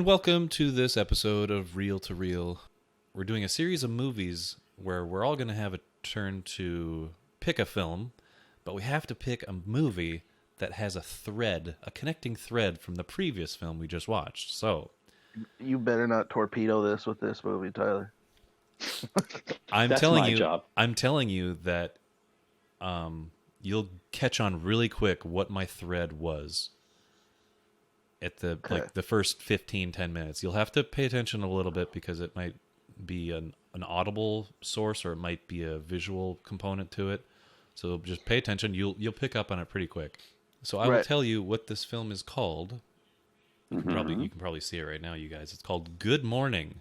And welcome to this episode of Reel to Reel. We're doing a series of movies where we're all going to have a turn to pick a film, but we have to pick a movie that has a thread, a connecting thread from the previous film we just watched. So, you better not torpedo this with this movie, Tyler. I'm telling you that you'll catch on really quick what my thread was at the first 10 minutes. You'll have to pay attention a little bit because it might be an audible source or it might be a visual component to it. So just pay attention. You'll pick up on it pretty quick. So I will tell you what this film is called. You can probably see it right now, you guys. It's called Good Morning.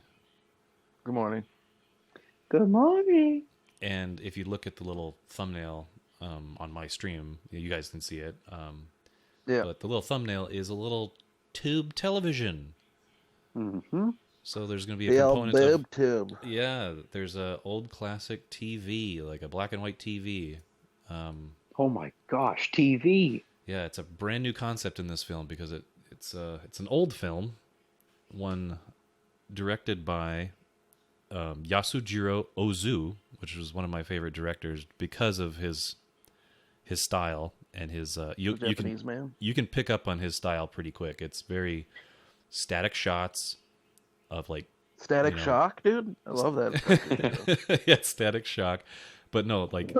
Good morning. Good morning. And if you look at the little thumbnail on my stream, you guys can see it. But the little thumbnail is a little tube television. Mm-hmm. So there's going to be a component of tube. Yeah, there's a old classic TV, like a black and white TV. Oh my gosh, TV. Yeah, it's a brand new concept in this film because it's an old film, one directed by Yasujiro Ozu, which was one of my favorite directors because of his style and his you can pick up on his style pretty quick. It's very static shots of like Static Shock, dude. I love that. Yeah, Static Shock. But no, like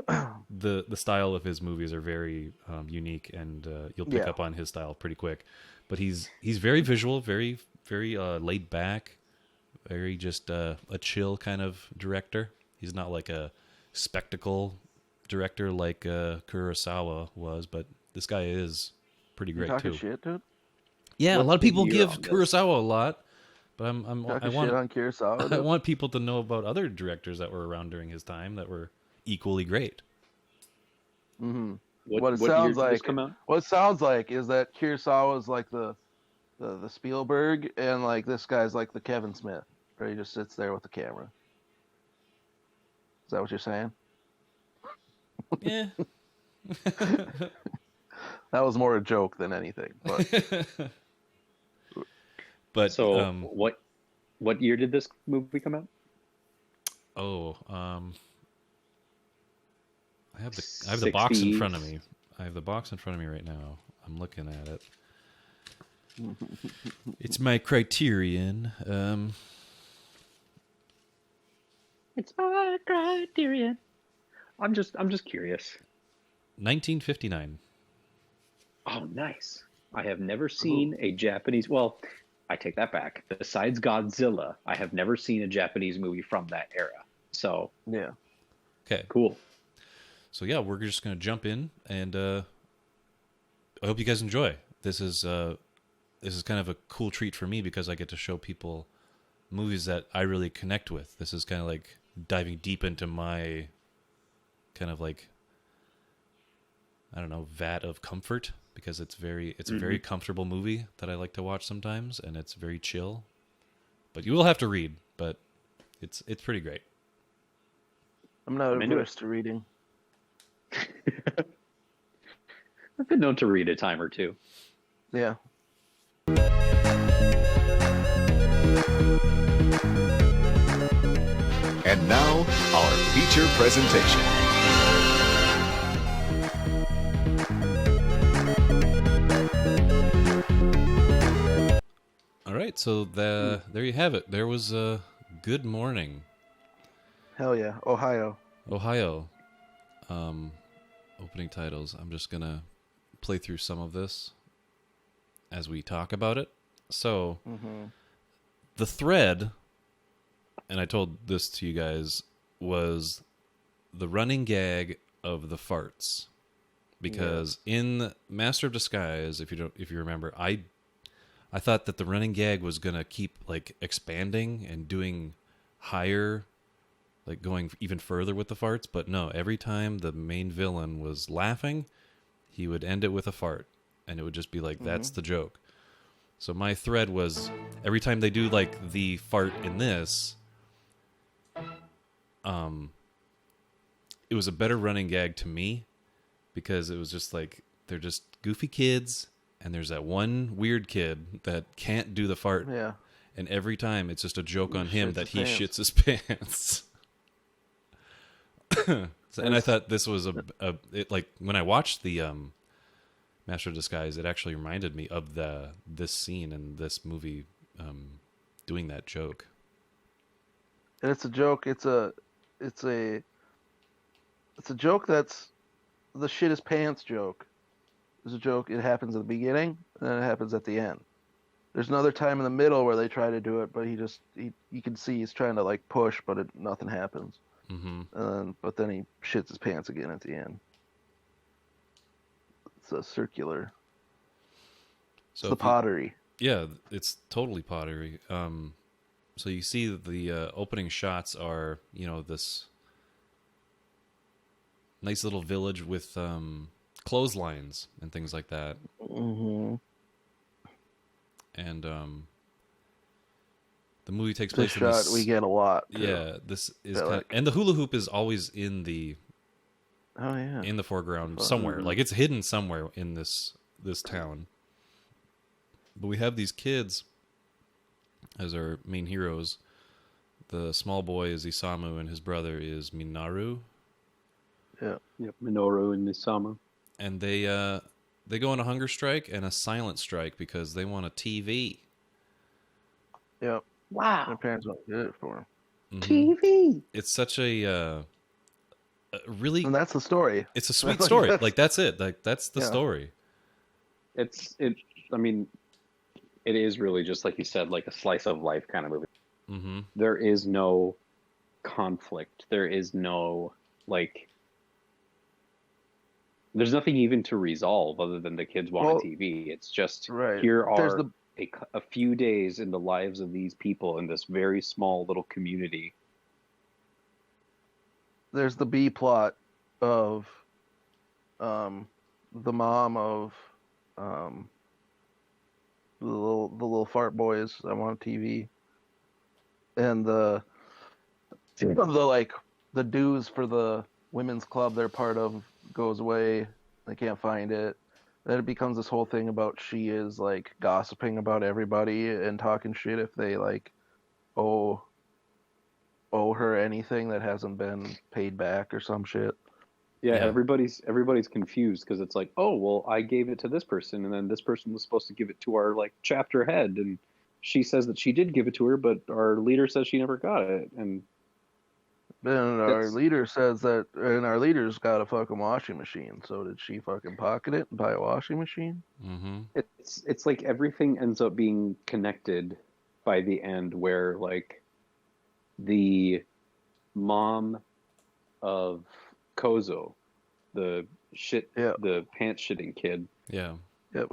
the style of his movies are very unique, and you'll pick up on his style pretty quick. But he's very visual, very very laid back, very just a chill kind of director. He's not like a spectacle director like Kurosawa was, but this guy is pretty great too. Shit, dude? Yeah, a lot of people give Kurosawa a lot, but I want shit on Kurosawa. I want people to know about other directors that were around during his time that were equally great. Mm-hmm. What it sounds like is that Kurosawa is like the Spielberg, and like this guy's like the Kevin Smith, where he just sits there with the camera. Is that what you're saying? Yeah. That was more a joke than anything. But so what year did this movie come out? I have the box in front of me. I have the box in front of me right now. I'm looking at it. It's my criterion. It's my criterion. I'm just curious. 1959. Oh, nice. I have never seen a Japanese. Well, I take that back. Besides Godzilla, I have never seen a Japanese movie from that era. So yeah. Okay. Cool. So yeah, we're just gonna jump in, and I hope you guys enjoy. This is kind of a cool treat for me because I get to show people movies that I really connect with. This is kind of like diving deep into my kind of like, I don't know, vat of comfort, because it's a very comfortable movie that I like to watch sometimes, and it's very chill. But you will have to read, but it's pretty great. I'm not averse to reading. I've been known to read a time or two. Yeah. And now, our feature presentation. All right, so there you have it. There was Good Morning. Hell yeah, Ohio. Opening titles. I'm just gonna play through some of this as we talk about it. So, the thread, and I told this to you guys, was the running gag of the farts, because in Master of Disguise, if you remember, I thought that the running gag was gonna keep like expanding and doing higher, like going even further with the farts, but no, every time the main villain was laughing, he would end it with a fart, and it would just be like, that's the joke. So my thread was, every time they do like the fart in this, it was a better running gag to me, because it was just like, they're just goofy kids, and there's that one weird kid that can't do the fart. Yeah. and every time it's just a joke on He him shits that his he pants. shits his pants. And I thought this was like when I watched the Master of Disguise, it actually reminded me of this scene in this movie, doing that joke. And it's a joke. It's a joke that's the shit his pants joke. It's a joke. It happens at the beginning and then it happens at the end. There's another time in the middle where they try to do it, but you can see he's trying to like push, but nothing happens. Mm-hmm. But then he shits his pants again at the end. It's a circular. So it's the pottery. Yeah, it's totally pottery. So you see the opening shots are, this nice little village with clotheslines and things like that. Mm-hmm. And the movie takes This place shot in this. we get a lot. Too. Yeah, this is Yeah, like- and the hula hoop is always in the Oh yeah. in the foreground somewhere. Like it's hidden somewhere in this town. But we have these kids as our main heroes. The small boy is Isamu and his brother is Minaru. Yeah. Yep, Minoru and Isamu. And they go on a hunger strike and a silent strike because they want a TV. Yep. Wow. Their parents won't get it for him. TV. It's such a really. And that's the story. It's a sweet That's story. like- Like that's it. Like that's the Yeah. story. I mean, it is really just like you said, like a slice of life kind of movie. Mm-hmm. There is no conflict. There is no there's nothing even to resolve other than the kids want a TV. It's just here There's are a few days in the lives of these people in this very small little community. There's the B plot of the mom of the little fart boys that want a TV, and the dues for the women's club they're part of goes away. They can't find it. Then it becomes this whole thing about she is like gossiping about everybody and talking shit if they like owe her anything that hasn't been paid back or some shit. Yeah, Yeah. everybody's confused because it's like, oh well, I gave it to this person, and then this person was supposed to give it to our like chapter head, and she says that she did give it to her, but our leader says she never got it, and Then our leader says that, and our leader's got a fucking washing machine. So did she fucking pocket it and buy a washing machine? Mm-hmm. it's like everything ends up being connected by the end, where like the mom of Kozo, the pants shitting kid, Yeah.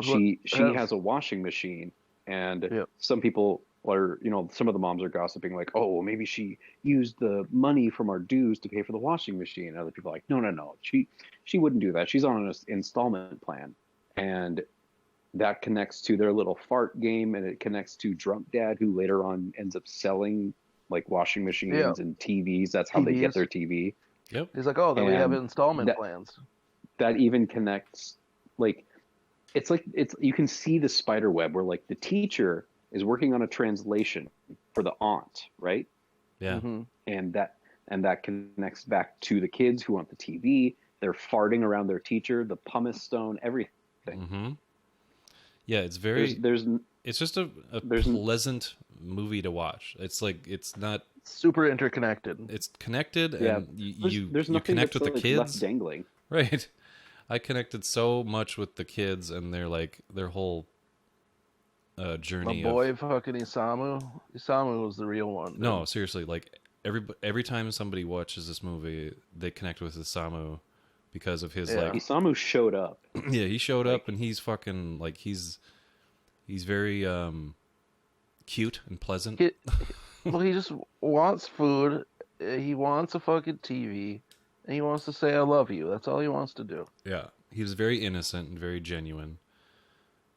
she has a washing machine, and some people are, some of the moms are gossiping like, oh well, maybe she used the money from our dues to pay for the washing machine, and other people are like, no, she wouldn't do that, she's on an installment plan. And that connects to their little fart game, and it connects to Drunk Dad, who later on ends up selling like washing machines and TVs. That's how they get their TV. Yep. He's like, oh, then we have installment plans. That even connects, like, it's you can see the spider web where like the teacher is working on a translation for the aunt, right? Yeah. Mm-hmm. And that connects back to the kids who want the TV. They're farting around their teacher, the pumice stone, everything. Mm-hmm. Yeah, it's very. It's just a pleasant movie to watch. It's like it's not super interconnected. It's connected, and you nothing connect with the like kids. Left dangling. Right. I connected so much with the kids and their whole journey. My boy, fucking Isamu. Isamu was the real one. Dude. No, seriously, like every time somebody watches this movie, they connect with Isamu because of his like. Isamu showed up. Yeah, he showed up, and he's fucking like he's very cute and pleasant. Well, he just wants food. He wants a fucking TV, and he wants to say "I love you." That's all he wants to do. Yeah, he was very innocent and very genuine.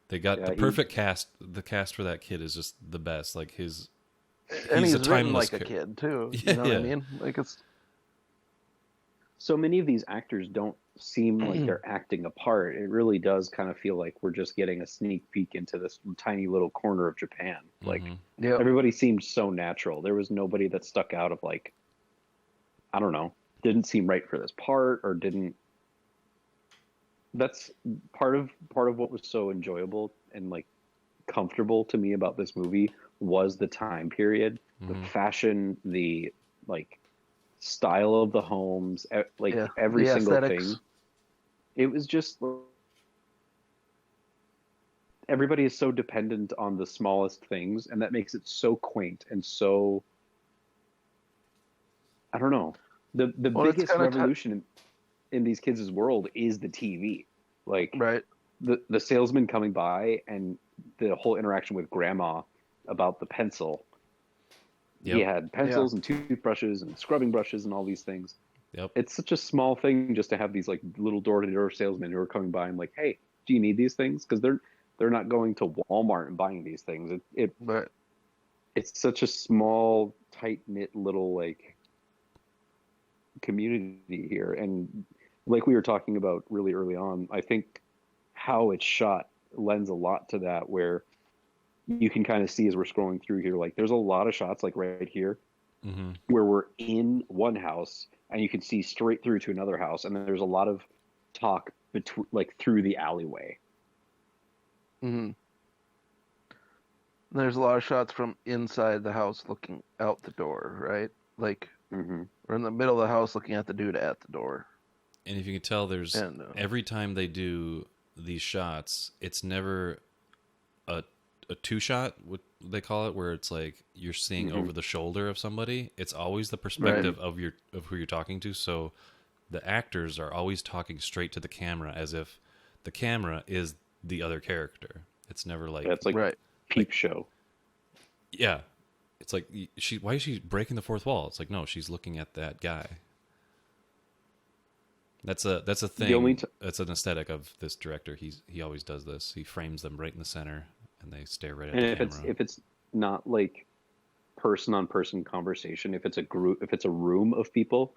They got the perfect cast. The cast for that kid is just the best. Like he's written like a kid too. You know what I mean? Like it's so many of these actors don't seem like they're acting a part. It really does kind of feel like we're just getting a sneak peek into this tiny little corner of Japan. Like everybody seemed so natural. There was nobody that stuck out of like, I don't know, didn't seem right for this part or didn't. That's part of what was so enjoyable and like comfortable to me about this movie was the time period, the fashion, the like style of the homes, like every single thing. It was just everybody is so dependent on the smallest things, and that makes it so quaint and so, I don't know. The biggest revolution in these kids' world is the TV. Like the salesman coming by and the whole interaction with grandma about the pencil. He had pencils and toothbrushes and scrubbing brushes and all these things. It's such a small thing just to have these like little door-to-door salesmen who are coming by and like, hey, do you need these things? Because they're not going to Walmart and buying these things. It's such a small, tight-knit little like community here. And like we were talking about really early on, I think how it's shot lends a lot to that, where you can kind of see as we're scrolling through here, like there's a lot of shots like right here where we're in one house and you can see straight through to another house, and then there's a lot of talk between like through the alleyway. There's a lot of shots from inside the house looking out the door, right? Like we're in the middle of the house looking at the dude at the door. And if you can tell, there's every time they do these shots, it's never a two shot, what they call it, where it's like you're seeing over the shoulder of somebody. It's always the perspective of who you're talking to. So the actors are always talking straight to the camera as if the camera is the other character. It's never like that's like Peep Show. Yeah, it's like why is she breaking the fourth wall? It's like, no, she's looking at that guy. That's a thing. That's an aesthetic of this director. He always does this. He frames them right in the center, and they stare right at the camera. If it's not like person-on-person conversation, if it's a group, if it's a room of people,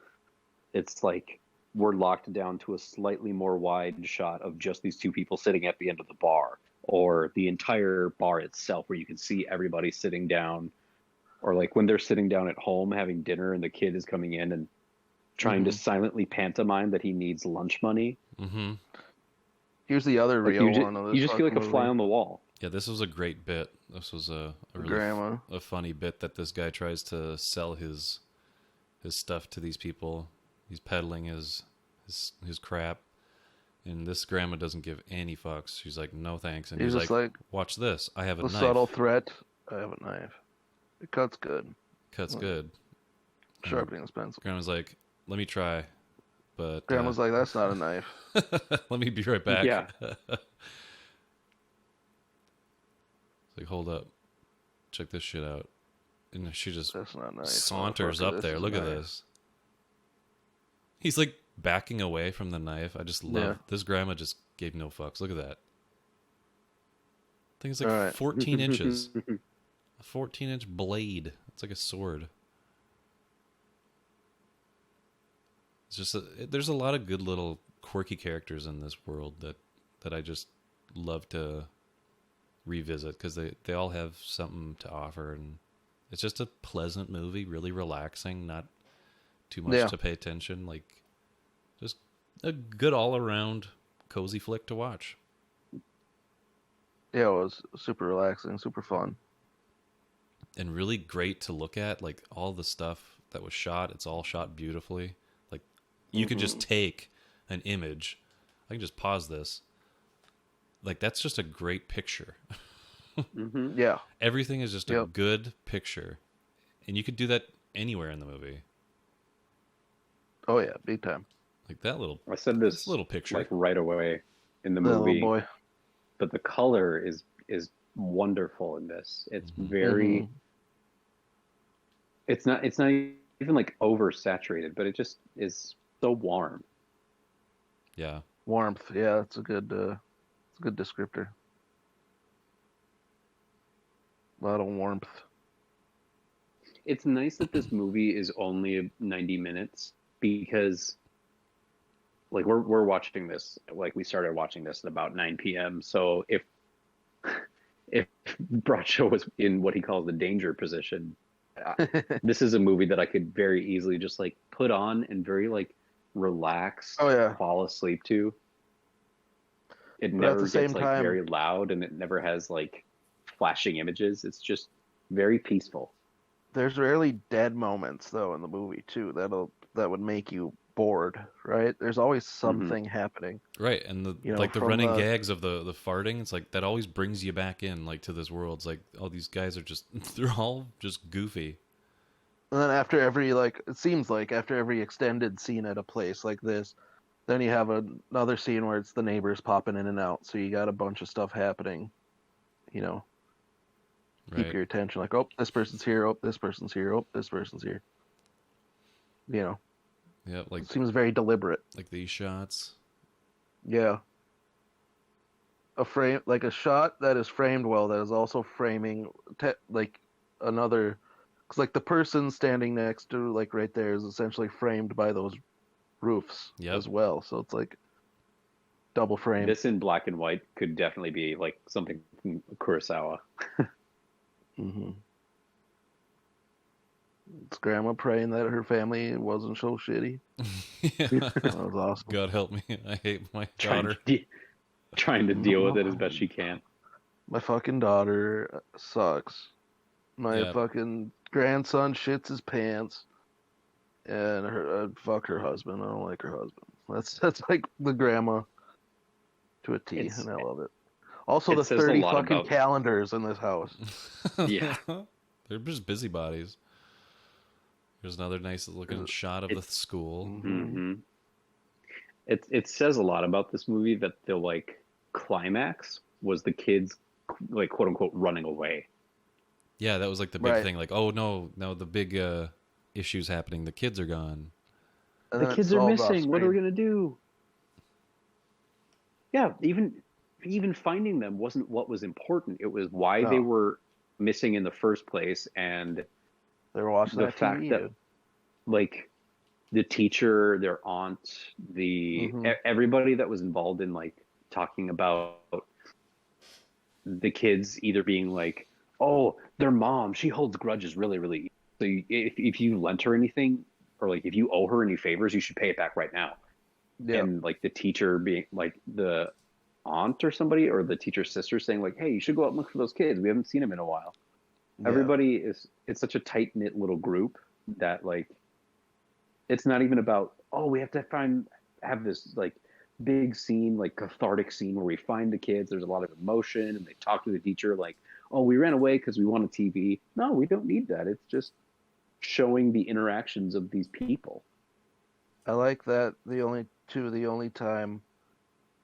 it's like we're locked down to a slightly more wide shot of just these two people sitting at the end of the bar, or the entire bar itself, where you can see everybody sitting down, or like when they're sitting down at home having dinner and the kid is coming in and trying to silently pantomime that he needs lunch money. Here's the other real one of this. You just feel like a fly on the wall. Yeah, this was a great bit. This was a funny bit that this guy tries to sell his stuff to these people. He's peddling his crap, and this grandma doesn't give any fucks. She's like, no thanks. And he's like, watch this. I have a knife. The subtle threat. I have a knife. It cuts good. Good. Sharpening his pencil. Grandma's like, let me try. But Grandma's like, that's not a knife. Let me be right back. Yeah. It's like, hold up. Check this shit out. And she just saunters up there. Look at this. He's like backing away from the knife. I just love this. Grandma just gave no fucks. Look at that. I think it's like 14 inches. A 14-inch blade. It's like a sword. It's just there's a lot of good little quirky characters in this world that I just love to revisit, because they all have something to offer, and it's just a pleasant movie, really relaxing, not too much to pay attention, like just a good all-around cozy flick to watch. Yeah, it was super relaxing, super fun, and really great to look at. Like all the stuff that was shot, it's all shot beautifully. Like you could just take an image. I can just pause this. Like that's just a great picture. Yeah, everything is just a good picture, and you could do that anywhere in the movie. Oh yeah, big time. Like that little. I said this little picture like right away in the movie. Little boy. But the color is wonderful in this. It's very. It's not even like oversaturated, but it just is so warm. Yeah. Warmth. Yeah, it's a good descriptor. A lot of warmth. It's nice that this movie is only 90 minutes, because like we're watching this, like we started watching this at about 9 p.m. So if Bradshaw was in what he calls the danger position, this is a movie that I could very easily just like put on and very like relaxed, fall asleep to. It never gets like very loud, and it never has like flashing images. It's just very peaceful. There's rarely dead moments though in the movie too that would make you bored, right? There's always something happening. Right, and the running gags of the farting, it's like that always brings you back in like to this world. It's like, oh, these guys are they're all just goofy. And then after every it seems like after every extended scene at a place like this, then you have another scene where it's the neighbors popping in and out. So you got a bunch of stuff happening, keep your attention. Like, oh, this person's here. Oh, this person's here. Oh, this person's here. Yeah, like it seems very deliberate. Like these shots. Yeah. A shot that is framed well, that is also framing another, because like the person standing next to right there is essentially framed by those roofs as well. So it's like double frame. This in black and white could definitely be like something from Kurosawa. Mm-hmm. It's grandma praying that her family wasn't so shitty. That was awesome. God help me. I hate my daughter. Trying to deal with it as best she can. My fucking daughter sucks. My fucking grandson shits his pants. And fuck her husband. I don't like her husband. That's like the grandma to a T, and I love it. Also, the 30 fucking calendars in this house. Yeah. They're just busybodies. There's another nice looking shot of the school. Mm-hmm. It says a lot about this movie that the like climax was the kids like quote unquote running away. Yeah, that was like the big thing. Like, oh no, the big issue's happening. The kids are gone. The kids are missing. What are we gonna do? Yeah, even finding them wasn't what was important. It was why they were missing in the first place, and they were watching the fact TV, that like the teacher, their aunt, everybody that was involved in like talking about the kids either being like, oh, their mom, she holds grudges really, really. So if you lent her anything, or like if you owe her any favors, you should pay it back right now. Yeah. And like the teacher being like the aunt or somebody, or the teacher's sister saying like, hey, you should go out and look for those kids. We haven't seen them in a while. Yeah. Everybody it's such a tight knit little group that like, it's not even about, oh, we have to have this like big scene, like cathartic scene where we find the kids. There's a lot of emotion and they talk to the teacher like, oh, we ran away because we want a TV. No, we don't need that. It's just showing the interactions of these people. I like that the only time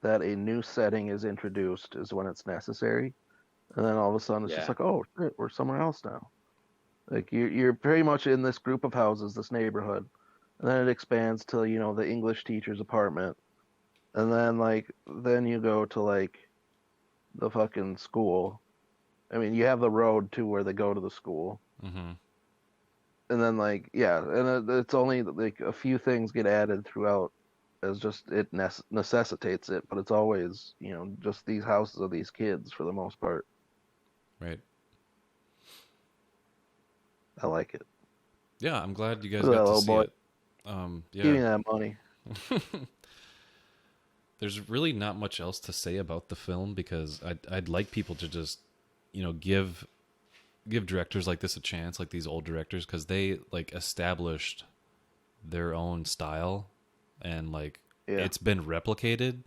that a new setting is introduced is when it's necessary. And then all of a sudden it's just like, oh, shit, we're somewhere else now. Like you're very much in this group of houses, this neighborhood. And then it expands to, the English teacher's apartment. And then you go to like the fucking school. I mean, you have the road to where they go to the school. Mm-hmm. And then it's only like a few things get added throughout as just it necessitates it, but it's always, just these houses of these kids for the most part. Right. I like it. Yeah, I'm glad you guys got to see it. Give me that money. There's really not much else to say about the film because I'd like people to just, give directors like this a chance, like these old directors, because they like established their own style, and like it's been replicated,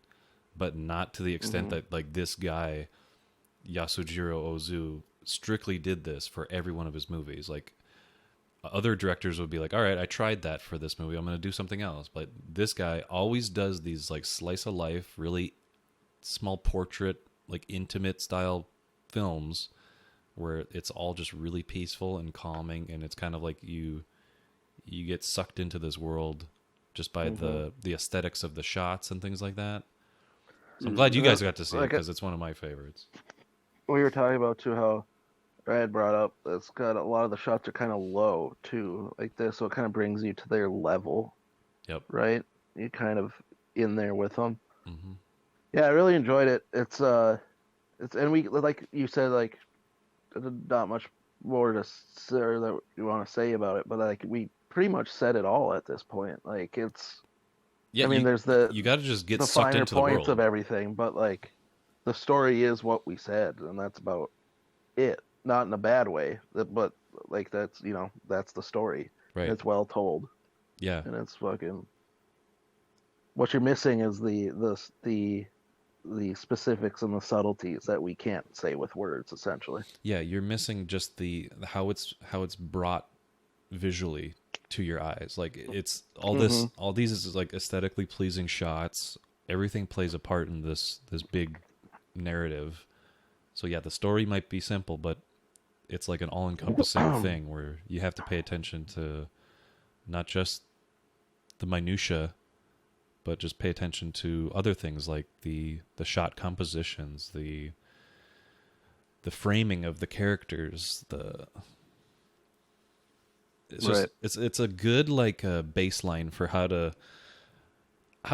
but not to the extent that like this guy Yasujiro Ozu strictly did this for every one of his movies. Like other directors would be like, all right, I tried that for this movie, I'm going to do something else. But this guy always does these like slice of life, really small portrait, like intimate style films where it's all just really peaceful and calming, and it's kind of like you get sucked into this world just by the aesthetics of the shots and things like that. So I'm glad you guys got to see it because it's one of my favorites. We were talking about too how Brad brought up it's got a lot of the shots are kind of low too, like this, so it kind of brings you to their level. Yep. Right? You kind of in there with them. Mm-hmm. Yeah, I really enjoyed it. It's and we, like you said, like not much more to say that you want to say about it, but like we pretty much said it all at this point. Like it's, yeah. I mean, there's you got to just get the sucked finer into the points world of everything, but like the story is what we said, and that's about it. Not in a bad way, but like that's that's the story. Right. It's well told. Yeah. And it's fucking. What you're missing is the specifics and the subtleties that we can't say with words, essentially. Yeah, you're missing just the how it's brought visually to your eyes. Like it's all this, all these is like aesthetically pleasing shots. Everything plays a part in this big narrative. So yeah, the story might be simple, but it's like an all-encompassing thing where you have to pay attention to not just the minutia, but just pay attention to other things like the shot compositions, the framing of the characters, it's a good like a baseline for how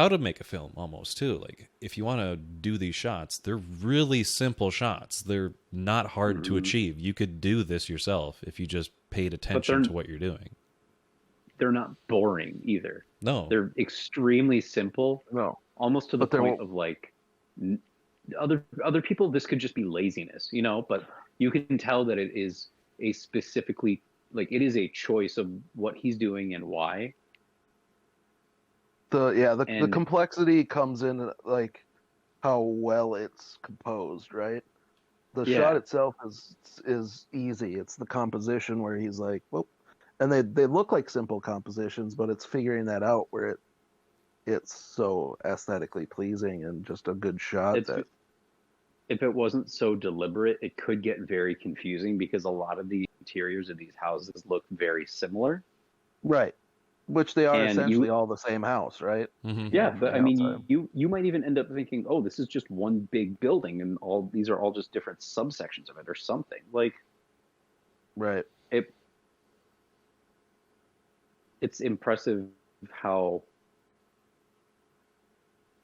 to make a film almost too. Like if you want to do these shots, they're really simple shots. They're not hard to achieve. You could do this yourself if you just paid attention to what you're doing. They're not boring either. No, they're extremely simple. No, almost to the point of like other people. This could just be laziness, but you can tell that it is a specifically like it is a choice of what he's doing and why. The complexity comes in like how well it's composed, right? The shot itself is easy. It's the composition where he's like, well, and they look like simple compositions, but it's figuring that out where it's so aesthetically pleasing and just a good shot. If it wasn't so deliberate, it could get very confusing because a lot of the interiors of these houses look very similar. Right. Which they are essentially all the same house, right? Mm-hmm. Yeah, but I mean, you might even end up thinking, oh, this is just one big building, and these are all just different subsections of it, or something. Like, right? It's impressive how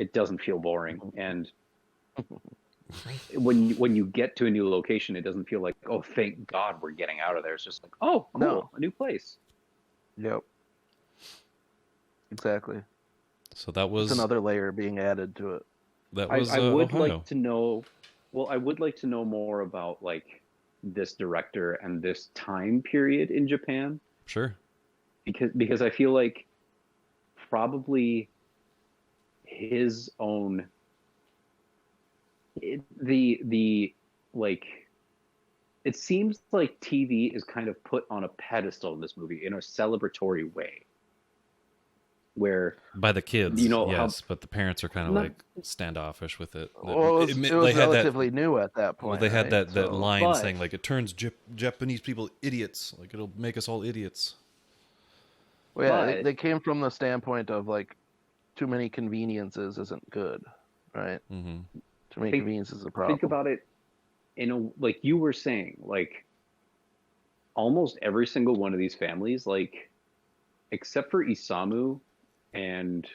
it doesn't feel boring, and when you get to a new location, it doesn't feel like, oh, thank God we're getting out of there. It's just like, oh, cool, a new place. Yep. Exactly. So that was it's another layer being added to it. That was I would Ohio. like to know. Well, I would like to know more about like this director and this time period in Japan. Sure. Because I feel like probably his own the like it seems like TV is kind of put on a pedestal in this movie in a celebratory way. Where by the kids, yes, but the parents are kind of like standoffish with it. Well, it was relatively new at that point. Well, they had that line saying like it turns Japanese people idiots, like it'll make us all idiots. Well, yeah, they came from the standpoint of like too many conveniences isn't good, right? Mm-hmm. Too many conveniences is a problem. Think about it like you were saying, like almost every single one of these families, like except for Isamu and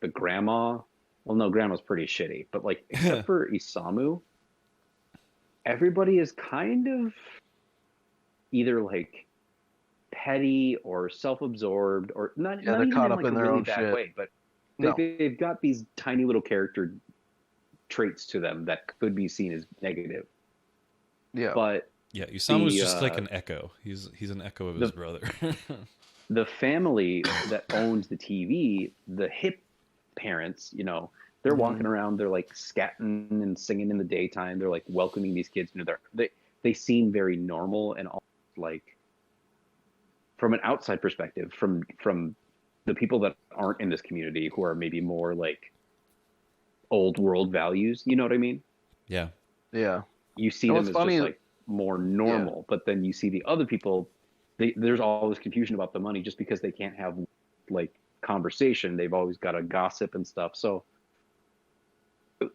the grandma. Well, no, grandma's pretty shitty, but like except for Isamu, everybody is kind of either like petty or self-absorbed or not even caught up like in a their really own bad shit. way, but they've got these tiny little character traits to them that could be seen as negative. Yeah, but Isamu's just like an echo. He's an echo of his brother. The family that owns the TV, the hip parents, they're walking around, they're like scatting and singing in the daytime. They're like welcoming these kids into they seem very normal and all like from an outside perspective, from the people that aren't in this community who are maybe more like old world values, you know what I mean? Yeah. Yeah. You see them as just like more normal, but then you see the other people. There's always confusion about the money just because they can't have like conversation. They've always got to gossip and stuff. So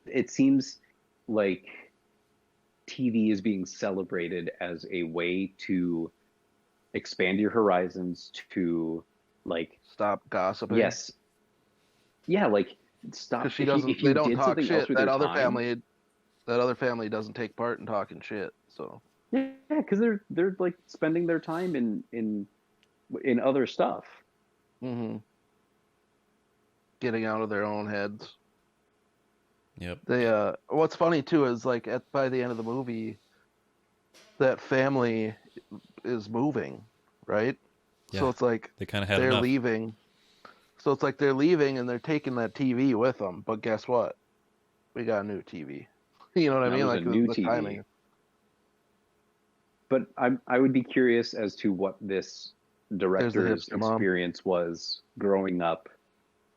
it seems like TV is being celebrated as a way to expand your horizons, to like stop gossiping. Yes. Yeah. Like stop. Because she doesn't. They don't talk shit. That other family doesn't take part in talking shit. So yeah, because they're like spending their time in other stuff. Mm-hmm. Getting out of their own heads. Yep. They what's funny too is like by the end of the movie, that family is moving, right? Yeah. So it's like they kind of had they're enough. leaving. So it's like they're leaving and they're taking that TV with them. But guess what? We got a new TV. You know what I mean? Like new the TV. timing. But I would be curious as to what this director's experience was growing up,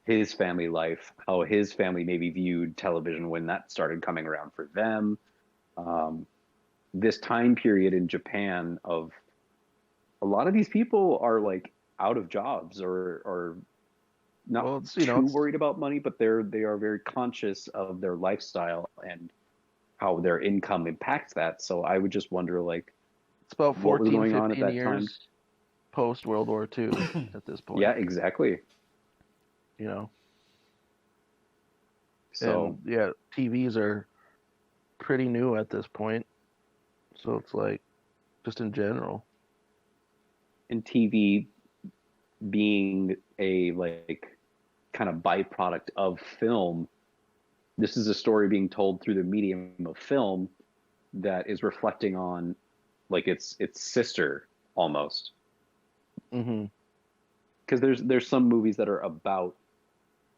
his family life, how his family maybe viewed television when that started coming around for them. This time period in Japan of a lot of these people are like out of jobs or not too worried about money, but they are very conscious of their lifestyle and how their income impacts that. So I would just wonder, like, it's about 14, what was going 15 on at that years time post World War II at this point. Yeah, exactly. You know. So and, yeah, TVs are pretty new at this point. So it's like, just in general. And TV being a like kind of byproduct of film, this is a story being told through the medium of film that is reflecting on like its sister almost. Mm-hmm. Because there's some movies that are about,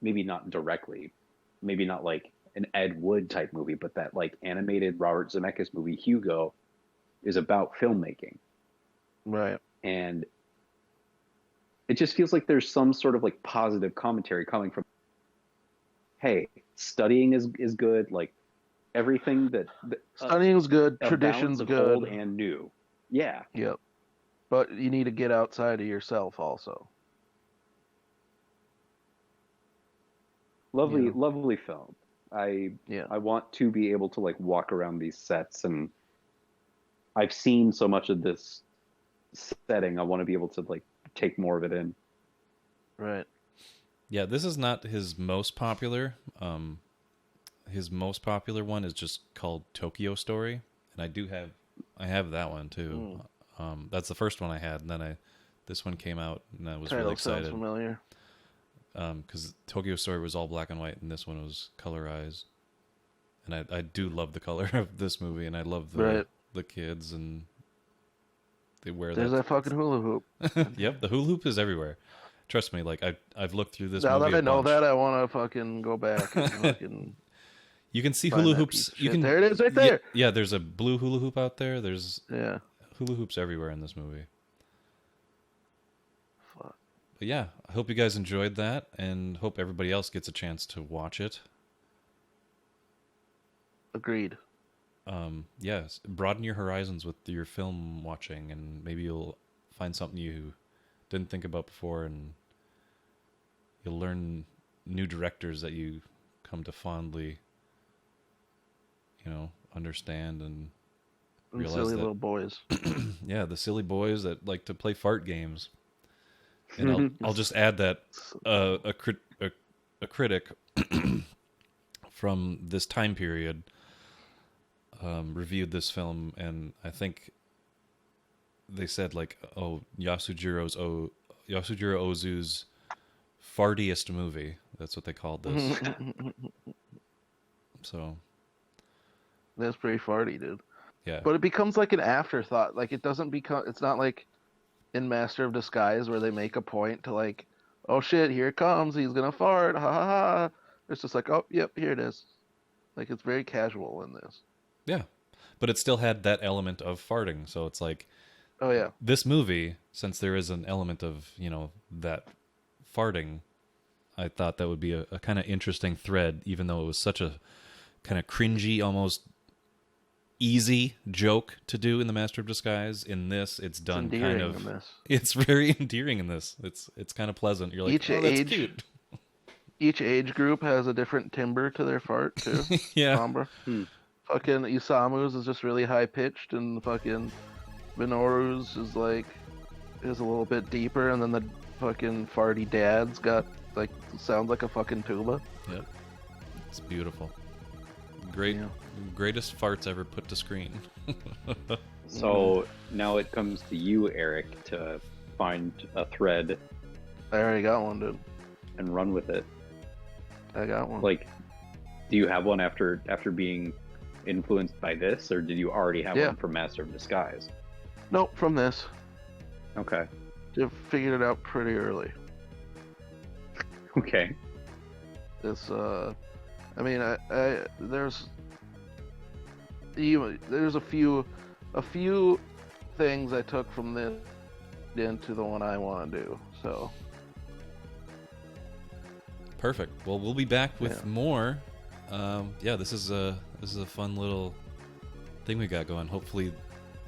maybe not directly, maybe not like an Ed Wood type movie, but that like animated Robert Zemeckis movie Hugo is about filmmaking. Right. And it just feels like there's some sort of like positive commentary coming from, hey, studying is good, like everything that studying's good, tradition's good, old and new. Yeah. Yep. But you need to get outside of yourself also. Lovely film. I want to be able to like walk around these sets, and I've seen so much of this setting. I want to be able to like take more of it in. Right. Yeah, this is not his most popular. His most popular one is just called Tokyo Story, and I have that one too. That's the first one I had, and then this one came out, and I was really excited. Sounds familiar. Because Tokyo Story was all black and white, and this one was colorized. And I do love the color of this movie, and I love the kids, and they wear There's that fucking hula hoop. Yep, the hula hoop is everywhere. Trust me, like I've looked through this now movie. Now that I know that, I want to fucking go back and fucking. You can see hula hoops. There it is, right there. Yeah, there's a blue hula hoop out there. There's hula hoops everywhere in this movie. But yeah, I hope you guys enjoyed that, and hope everybody else gets a chance to watch it. Agreed. Yes, broaden your horizons with your film watching, and maybe you'll find something you didn't think about before, and you'll learn new directors that you come to fondly, understand and realize silly that, little boys. Yeah, the silly boys that like to play fart games. And I'll just add that a critic from this time period reviewed this film, and I think they said like, "Oh, Yasujiro Ozu's fartiest movie." That's what they called this. So that's pretty farty, dude. Yeah, but it becomes like an afterthought. Like it doesn't become. It's not like in Master of Disguise where they make a point to like, oh shit, here it comes, he's gonna fart, ha ha ha. It's just like, oh yep, here it is. Like it's very casual in this. Yeah, but it still had that element of farting, so it's like, oh yeah, this movie, since there is an element of that farting, I thought that would be a kind of interesting thread, even though it was such a kind of cringy, almost easy joke to do in the Master of Disguise. In this, it's done kind of. It's very endearing in this. It's kind of pleasant. You're like, that's cute. Each age group has a different timbre to their fart too. Yeah. Fucking Isamu's is just really high pitched, and fucking Minoru's is a little bit deeper, and then fucking farty dad's got like sounds like a fucking tuba. Yep. It's beautiful. Greatest farts ever put to screen. So now it comes to you, Eric, to find a thread. I already got one, dude. And run with it. I got one. Like, do you have one after being influenced by this, or did you already have one from Master of Disguise? Nope, from this. Okay. I figured it out pretty early. Okay. It's I mean, there's a few things I took from this into the one I want to do. So. Perfect. Well, we'll be back with more. This is a fun little thing we got going. Hopefully,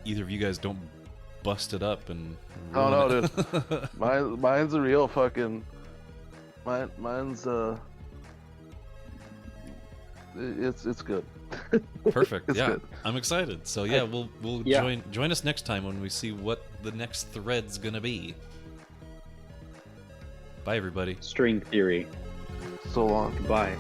either of you guys don't bust it up and. Oh no, dude! Mine's a real fucking. Mine's It's good. Perfect. It's good. I'm excited. So we'll join us next time when we see what the next thread's gonna be. Bye, everybody. String theory. So long. Goodbye.